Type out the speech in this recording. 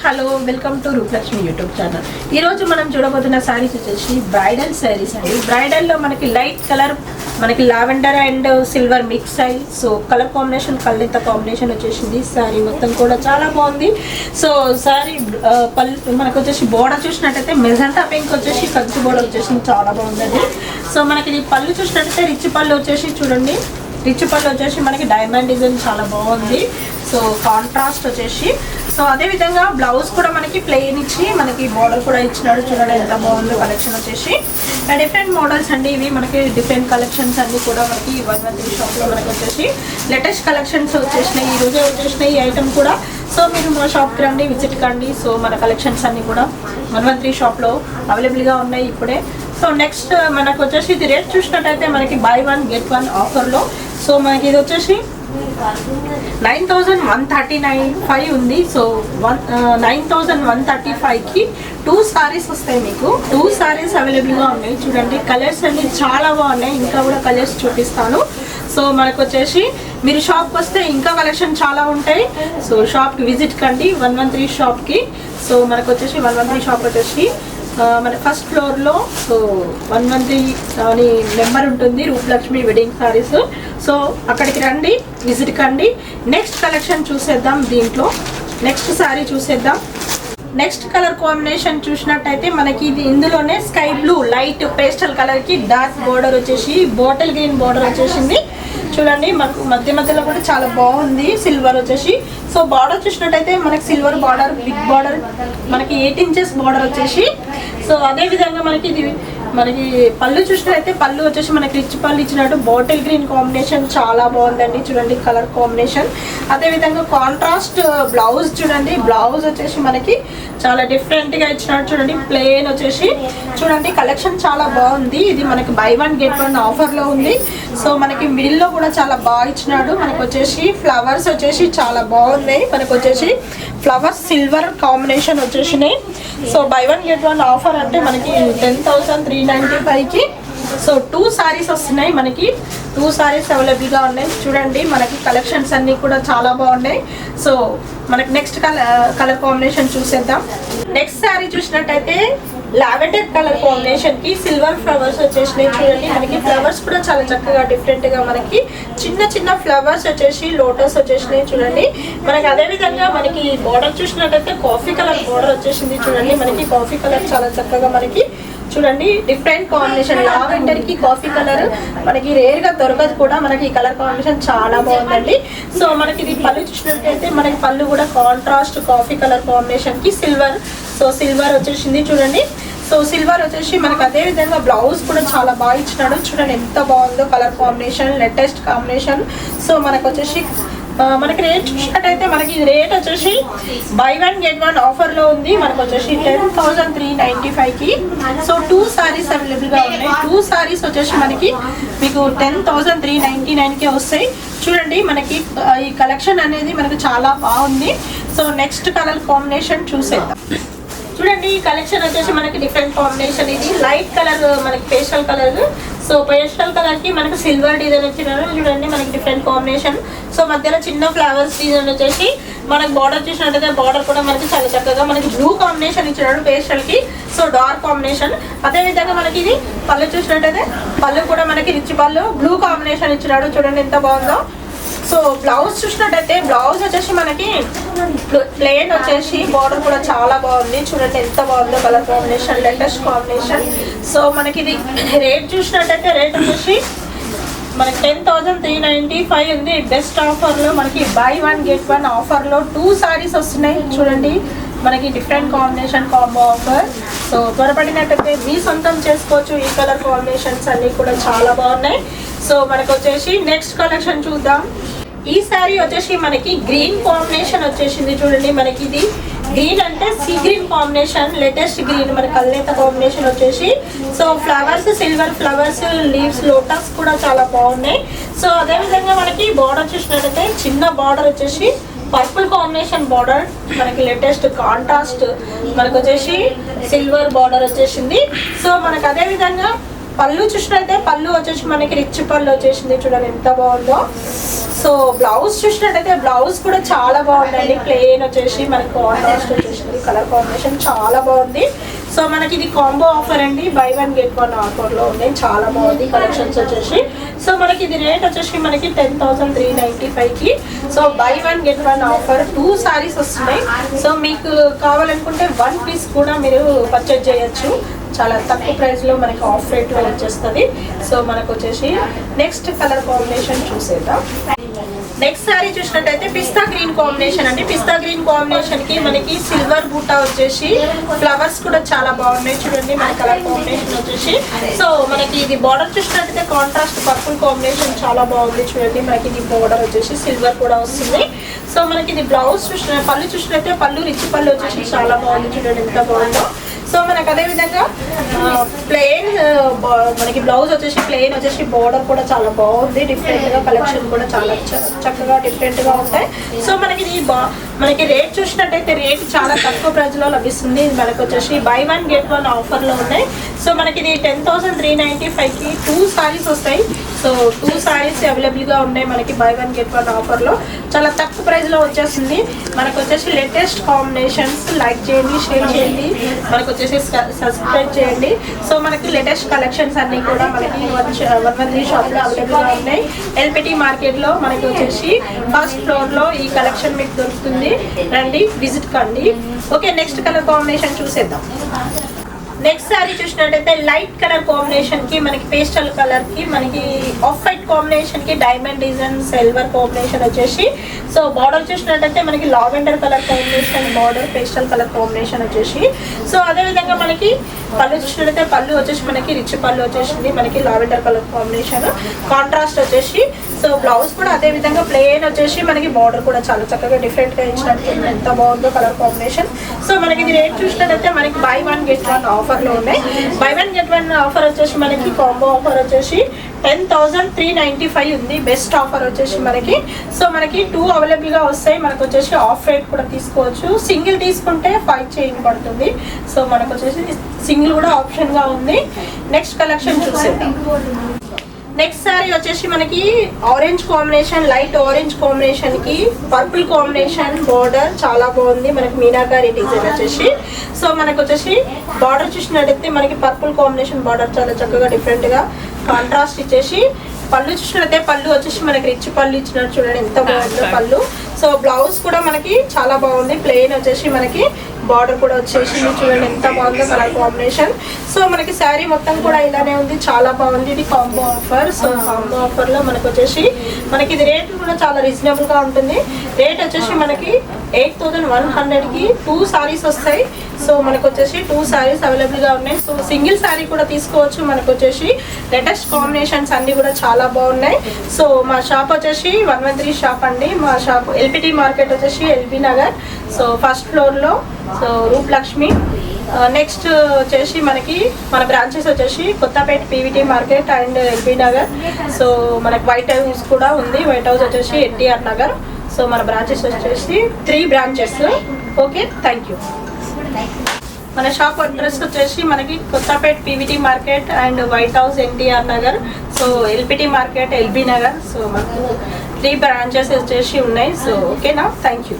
Hello welcome to Rupalakshmi YouTube channel. ఈరోజు మనం చూడబోతున్న శారీస్ వచ్చేసి బ్రైడల్ శారీస్ అండి. బ్రైడల్లో మనకి లైట్ కలర్, మనకి లావెండర్ అండ్ సిల్వర్ మిక్స్ అయ్యి, సో కలర్ కాంబినేషన్ కళ్ళెంత కాంబినేషన్ వచ్చేసింది. శారీ మొత్తం కూడా చాలా బాగుంది. సో శారీ పళ్ళు మనకు వచ్చేసి బోర్డర్ చూసినట్టయితే మెజంటా పింక్ వచ్చేసి కంచి బోర్డర్ వచ్చేసి చాలా బాగుందండి. సో మనకి ఇది పళ్ళు చూసినట్టయితే రిచ్ పళ్ళు వచ్చేసి చూడండి, రిచ్ పళ్ళు వచ్చేసి మనకి డైమండ్ డిజైన్ చాలా బాగుంది. సో కాంట్రాస్ట్ వచ్చేసి, సో అదేవిధంగా బ్లౌజ్ కూడా మనకి ప్లెయిన్ ఇచ్చి మనకి బోర్డర్ కూడా ఇచ్చినాడు. చూడండి ఎంత బాగుందో కలెక్షన్ వచ్చేసి. డిఫరెంట్ మోడల్స్ అండి ఇవి, మనకి డిఫరెంట్ కలెక్షన్స్ అన్ని కూడా మనకి 113 షాప్లో మనకి వచ్చేసి లేటెస్ట్ కలెక్షన్స్ వచ్చేసినాయి. ఈ రోజే వచ్చేసినాయి ఈ ఐటమ్ కూడా. సో మీరు మా షాప్కి రండి, విజిట్ కండి. సో మన కలెక్షన్స్ అన్ని కూడా 113 షాప్లో అవైలబుల్గా ఉన్నాయి ఇప్పుడే. సో నెక్స్ట్ మనకు వచ్చేసి ఇది రేట్ చూసినట్టయితే మనకి బై 1 గెట్ 1 ఆఫర్లో. సో మనకి ఇది వచ్చేసి 9135 ఉంది. సో 9135కి 2 సారీస్ వస్తాయి. మీకు 2 సారీస్ అవైలబుల్గా ఉన్నాయి. చూడండి కలర్స్ అన్ని చాలా బాగున్నాయి. ఇంకా కూడా కలర్స్ చూపిస్తాను. సో మనకు వచ్చేసి మీరు షాప్కి వస్తే ఇంకా కలెక్షన్ చాలా ఉంటాయి. సో షాప్కి విజిట్ కండి 113 షాప్కి. సో మనకు వచ్చేసి 113 షాప్ వచ్చేసి మన ఫస్ట్ ఫ్లోర్లో. సో 113 అని నెంబర్ ఉంటుంది, రూపలక్ష్మి వెడ్డింగ్ సారీస్. సో అక్కడికి రండి, విజిట్ కండి. నెక్స్ట్ కలెక్షన్ చూసేద్దాం. దీంట్లో నెక్స్ట్ సారీ చూసేద్దాం. నెక్స్ట్ కలర్ కాంబినేషన్ చూసినట్టయితే మనకి ఇది ఇందులోనే స్కై బ్లూ లైట్ పేస్టల్ కలర్కి డార్క్ బోర్డర్ వచ్చేసి బాటిల్ గ్రీన్ బోర్డర్ వచ్చేసింది. చూడండి మనకు మధ్య మధ్యలో కూడా చాలా బాగుంది. సిల్వర్ వచ్చేసి, సో బార్డర్ చూసినట్టయితే మనకి సిల్వర్ బార్డర్, బిగ్ బార్డర్, మనకి 8 ఇంచెస్ బార్డర్ వచ్చేసి. సో అదేవిధంగా మనకి ఇది మనకి పళ్ళు చూసినట్టయితే పళ్ళు వచ్చేసి మనకి రిచ్ పళ్ళు ఇచ్చినట్టు బాటిల్ గ్రీన్ కాంబినేషన్ చాలా బాగుందండి. చూడండి కలర్ కాంబినేషన్. అదేవిధంగా కాంట్రాస్ట్ బ్లౌజ్ చూడండి, బ్లౌజ్ వచ్చేసి మనకి చాలా డిఫరెంట్గా ఇచ్చినట్టు. చూడండి ప్లెయిన్ వచ్చేసి, చూడండి కలెక్షన్ చాలా బాగుంది. ఇది మనకి బై 1 గెట్ 1 ఆఫర్లో ఉంది. సో మనకి మిడిల్లో కూడా చాలా బాగా ఇచ్చినాడు. మనకు వచ్చేసి ఫ్లవర్స్ వచ్చేసి చాలా బాగున్నాయి. మనకు వచ్చేసి ఫ్లవర్స్ సిల్వర్ కాంబినేషన్ వచ్చేసినాయి. సో బై 1 గెట్ 1 ఆఫర్ అంటే మనకి 10,395కి. సో 2 సారీస్ వస్తున్నాయి. మనకి 2 సారీస్ అవైలబుల్గా ఉన్నాయి. చూడండి మనకి కలెక్షన్స్ అన్నీ కూడా చాలా బాగున్నాయి. సో మనకి నెక్స్ట్ కలర్ కాంబినేషన్ చూసేద్దాం. నెక్స్ట్ సారీ చూసినట్టయితే లావెండర్ కలర్ కాంబినేషన్కి సిల్వర్ ఫ్లవర్స్ వచ్చేసినాయి. చూడండి మనకి ఫ్లవర్స్ కూడా చాలా చక్కగా డిఫరెంట్గా మనకి చిన్న చిన్న ఫ్లవర్స్ వచ్చేసి లోటస్ వచ్చేసినాయి. చూడండి మనకి అదేవిధంగా మనకి బోర్డర్ చూసినట్టయితే కాఫీ కలర్ బోర్డర్ వచ్చేసింది. చూడండి మనకి కాఫీ కలర్ చాలా చక్కగా మనకి చూడండి డిఫరెంట్ కాంబినేషన్. లావెండర్ కి కాఫీ కలర్ మనకి రేర్ గా దొరకదు కూడా. మనకి ఈ కలర్ కాంబినేషన్ చాలా బాగుందండి. సో మనకి ఇది పళ్ళు చూసినట్టయితే మనకి పళ్ళు కూడా కాంట్రాస్ట్ కాఫీ కలర్ కాంబినేషన్ కి సిల్వర్. సో సిల్వర్ వచ్చేసింది చూడండి. సో సిల్వర్ వచ్చేసి మనకి అదే విధంగా బ్లౌజ్ కూడా చాలా బాగా ఇచ్చినాడు. చూడండి ఎంత బాగుందో colour combination, latest combination. So మనకు వచ్చేసి మనకి రేట్ చూసినట్టయితే మనకి రేట్ వచ్చేసి బై 1 గెట్ 1 ఆఫర్లో ఉంది. మనకు వచ్చేసి 10,395కి. సో 2 సారీస్ అవైలబుల్గా ఉన్నాయి. 2 సారీస్ వచ్చేసి మనకి మీకు 10,399కే వస్తాయి. చూడండి మనకి ఈ కలెక్షన్ అనేది మనకు చాలా బాగుంది. సో నెక్స్ట్ కలర్ కాంబినేషన్ చూసేద్దాం. చూడండి ఈ కలెక్షన్ వచ్చేసి మనకి డిఫరెంట్ కాంబినేషన్. ఇది లైట్ కలర్ మనకి pastel colour. So pastel colour కి మనకి సిల్వర్ డిజైన్ వచ్చినారు. చూడండి మనకి డిఫరెంట్ కాంబినేషన్. సో మధ్యలో చిన్న ఫ్లవర్స్ డిజైన్ వచ్చేసి మనకి బార్డర్ చూసినట్టయితే బార్డర్ కూడా మనకి చాలా చక్కగా మనకి బ్లూ కాంబినేషన్ ఇచ్చినాడు పేస్టల్ కి. So dark combination. అదే విధంగా మనకి ఇది పళ్ళు చూసినట్టయితే పళ్ళు కూడా మనకి రిచ్ పళ్ళు బ్లూ కాంబినేషన్ ఇచ్చినాడు. చూడండి ఎంత బాగుందో. సో బ్లౌజ్ చూసినట్టయితే బ్లౌజ్ వచ్చేసి మనకి ప్లెయిన్ వచ్చేసి బార్డర్ కూడా చాలా బాగుంది. చూడండి ఎంత బాగుందో colour combination, latest combination. So మనకి ఇది రేట్ చూసినట్టయితే రేట్ వచ్చేసి మనకి 10,395 ఉంది. బెస్ట్ ఆఫర్లో మనకి బై 1 గెట్ 1 ఆఫర్లో 2 సారీస్ వస్తున్నాయి. చూడండి మనకి different combination combo offer. So త్వరపడినట్టయితే మీ సొంతం చేసుకోవచ్చు. ఈ కలర్ కాంబినేషన్స్ అన్నీ కూడా చాలా బాగున్నాయి. సో మనకు వచ్చేసి నెక్స్ట్ కలెక్షన్ చూద్దాం. ఈ శారీ వచ్చేసి మనకి గ్రీన్ కాంబినేషన్ వచ్చేసింది. చూడండి మనకి ఇది గ్రీన్ అంటే sea green combination, latest green మన కల్నేత కాంబినేషన్ వచ్చేసి. So flowers silver flowers, leaves, lotus కూడా చాలా బాగున్నాయి. సో అదేవిధంగా మనకి బార్డర్ చూసినట్టయితే చిన్న బార్డర్ వచ్చేసి పర్పుల్ కాంబినేషన్ బార్డర్, మనకి లేటెస్ట్ కాంట్రాస్ట్ మనకు వచ్చేసి సిల్వర్ బార్డర్ వచ్చేసింది. సో మనకు అదేవిధంగా పళ్ళు చూసినట్టయితే పళ్ళు వచ్చేసి మనకి రిచ్ పళ్ళు వచ్చేసింది, చూడండి ఎంత బాగుందో. సో బ్లౌజ్ చూసినట్టయితే బ్లౌజ్ కూడా చాలా బాగుందండి, ప్లెయిన్ వచ్చేసి మనకి కాంట్రాస్ట్ వచ్చేసింది, కలర్ కాంబినేషన్ చాలా బాగుంది. సో మనకి ఇది కాంబో ఆఫర్ అండి, బై 1 get 1 ఆఫర్లో ఉన్నాయి, చాలా బాగుంది కలెక్షన్స్ వచ్చేసి. సో మనకి ఇది రేట్ వచ్చేసి మనకి 10,395కి. So buy 1 get 1 offer 2 saris వస్తున్నాయి. సో మీకు కావాలనుకుంటే 1 piece కూడా మీరు పర్చేజ్ చేయొచ్చు, చాలా తక్కువ ప్రైస్లో మనకి ఆఫ్ రేట్లో వచ్చేస్తుంది. సో మనకు వచ్చేసి నెక్స్ట్ కలర్ కాంబినేషన్ చూసేద్దాం. నెక్స్ట్ సారీ చూసినట్టయితే పిస్తా గ్రీన్ కాంబినేషన్ అండి. పిస్తా గ్రీన్ కాంబినేషన్ కి మనకి సిల్వర్ బూటా వచ్చేసి ఫ్లవర్స్ కూడా చాలా బాగున్నాయి, చూడండి మన కలర్ కాంబినేషన్ వచ్చేసి. సో మనకి ఇది బార్డర్ చూసినట్టయితే కాంట్రాస్ట్ పర్పుల్ కాంబినేషన్ చాలా బాగుంది, చూడండి మనకి ఇది బార్డర్ వచ్చేసి సిల్వర్ కూడా వస్తుంది. సో మనకి ఇది బ్లౌజ్ చూసిన పళ్ళు చూసినట్టయితే పళ్ళు రిచ్ పళ్ళు వచ్చేసి చాలా బాగుంది, చూడండి ఎంత బాగుందో. సో మనకు అదేవిధంగా ప్లెయిన్ మనకి బ్లౌజ్ వచ్చేసి ప్లెయిన్ వచ్చేసి బార్డర్ కూడా చాలా బాగుంది, డిఫరెంట్గా కలెక్షన్ కూడా చాలా చక్కగా డిఫరెంట్గా ఉంటాయి. సో మనకి ఇది మనకి రేట్ చూసినట్టయితే రేట్ చాలా తక్కువ ప్రైస్లో లభిస్తుంది. మనకు వచ్చేసి బై 1 get 1 ఆఫర్లో ఉన్నాయి. సో మనకి ఇది 10,395కి 2 సారీస్ వస్తాయి. సో 2 సారీస్ అవైలబుల్గా ఉన్నాయి మనకి బై 1 get 1 ఆఫర్లో, చాలా తక్కువ ప్రైస్లో వచ్చేస్తుంది. మనకు వచ్చేసి లేటెస్ట్ కాంబినేషన్స్ లైక్ చేయండి, షేర్ చేయండి, మనకు వచ్చేసి సబ్స్క్రైబ్ చేయండి. సో మనకి లేటెస్ట్ కలెక్షన్స్ అన్నీ కూడా మనకి 113 షాప్లో అవైలబుల్గా ఉన్నాయి. ఎల్పిటి మార్కెట్లో మనకి వచ్చేసి ఫస్ట్ ఫ్లోర్లో ఈ కలెక్షన్ మీకు దొరుకుతుంది, రండి విజిట్ కండి. ఓకే, నెక్స్ట్ కలర్ కాంబినేషన్ చూసేద్దాం. నెక్స్ట్ సారీ చూసినట్టయితే లైట్ కలర్ కాంబినేషన్ కి మనకి పేస్టల్ కలర్ కి మనకి ఆఫ్ వైట్ కాంబినేషన్ కి డైమండ్ డిజైన్ సిల్వర్ కాంబినేషన్ వచ్చేసి. సో బార్డర్ చూసినట్టయితే మనకి lavender colour combination border, pastel colour combination వచ్చేసి. సో అదేవిధంగా మనకి పళ్ళు చూసినట్టయితే పళ్ళు వచ్చేసి మనకి రిచ్ పళ్ళు వచ్చేసింది, మనకి లావెండర్ కలర్ కాంబినేషన్ కాంట్రాస్ట్ వచ్చేసి. సో బ్లౌజ్ కూడా అదే విధంగా ప్లెయిన్ వచ్చేసి మనకి బార్డర్ కూడా చాలా చక్కగా డిఫరెంట్గా ఇచ్చినట్టు ఎంత బాగుందో కలర్ కాంబినేషన్. సో మనకి ఇది రేట్ చూసినట్టయితే మనకి బై 1 get 1 ఆఫర్లో ఉన్నాయి. బై 1 get 1 ఆఫర్ వచ్చేసి మనకి కాంబో ఆఫర్ వచ్చేసి 10,395 ఉంది, బెస్ట్ ఆఫర్ వచ్చేసి మనకి. సో మనకి 2 అవైలబుల్గా వస్తాయి, మనకు వచ్చేసి ఆఫ్ రేట్ కూడా తీసుకోవచ్చు. సింగిల్ తీసుకుంటే 5 చేంజ్ పడుతుంది. సో మనకు వచ్చేసి సింగిల్ కూడా ఆప్షన్గా ఉంది. నెక్స్ట్ కలెక్షన్ చూసేద్దాం. నెక్స్ట్ సారీ వచ్చేసి మనకి orange combination, light orange combination కి పర్పుల్ కాంబినేషన్ బార్డర్ చాలా బాగుంది, మనకి మీనాకారి డిజైన్ వచ్చేసి. సో మనకు వచ్చేసి బార్డర్ చూసినట్టయితే మనకి పర్పుల్ కాంబినేషన్ బార్డర్ చాలా చక్కగా డిఫరెంట్ గా కాంట్రాస్ట్ ఇచ్చేసి. పళ్ళు చూసినట్టయితే పళ్ళు వచ్చేసి మనకి రిచ్ పళ్ళు ఇచ్చినట్టు చూడండి ఎంత బాగుందో పళ్ళు. సో బ్లౌజ్ కూడా మనకి చాలా బాగుంది, ప్లెయిన్ వచ్చేసి మనకి బార్డర్ కూడా వచ్చేసి చూడండి ఎంత బాగుందో కలర్ కాంబినేషన్. సో మనకి శారీ మొత్తం కూడా ఇలానే ఉంది, చాలా బాగుంది. ఇది కాంబో ఆఫర్. సో కాంబో ఆఫర్లో మనకు వచ్చేసి మనకి ఇది రేట్ కూడా చాలా రీజనబుల్గా ఉంటుంది. రేట్ వచ్చేసి మనకి 8,100కి 2 సారీస్ వస్తాయి. సో మనకు వచ్చేసి 2 సారీస్ అవైలబుల్గా ఉన్నాయి. సో సింగిల్ సారీ కూడా తీసుకోవచ్చు. మనకు వచ్చేసి లేటెస్ట్ కాంబినేషన్స్ అన్నీ కూడా చాలా బాగున్నాయి. సో మా షాప్ వచ్చేసి 113 షాప్ అండి. మా షాప్ ఎల్పిటి మార్కెట్ వచ్చేసి ఎల్బీ నగర్. సో ఫస్ట్ ఫ్లోర్లో సో రూపలక్ష్మి. నెక్స్ట్ వచ్చేసి మనకి మన బ్రాంచెస్ వచ్చేసి Kothapet PVT market and LB Nagar. So మనకి వైట్ హౌస్ కూడా ఉంది, వైట్ హౌస్ వచ్చేసి ఎన్టీఆర్ నగర్. సో మన బ్రాంచెస్ వచ్చేసి 3 బ్రాంచెస్. Okay, thank you. మన షాప్ అడ్రస్ వచ్చేసి మనకి Kothapet PVT market and white house NTR Nagar. So LPT market LB Nagar. So మనకు 3 బ్రాంచెస్ వచ్చేసి ఉన్నాయి. సో ఓకేనా, థ్యాంక్ యూ.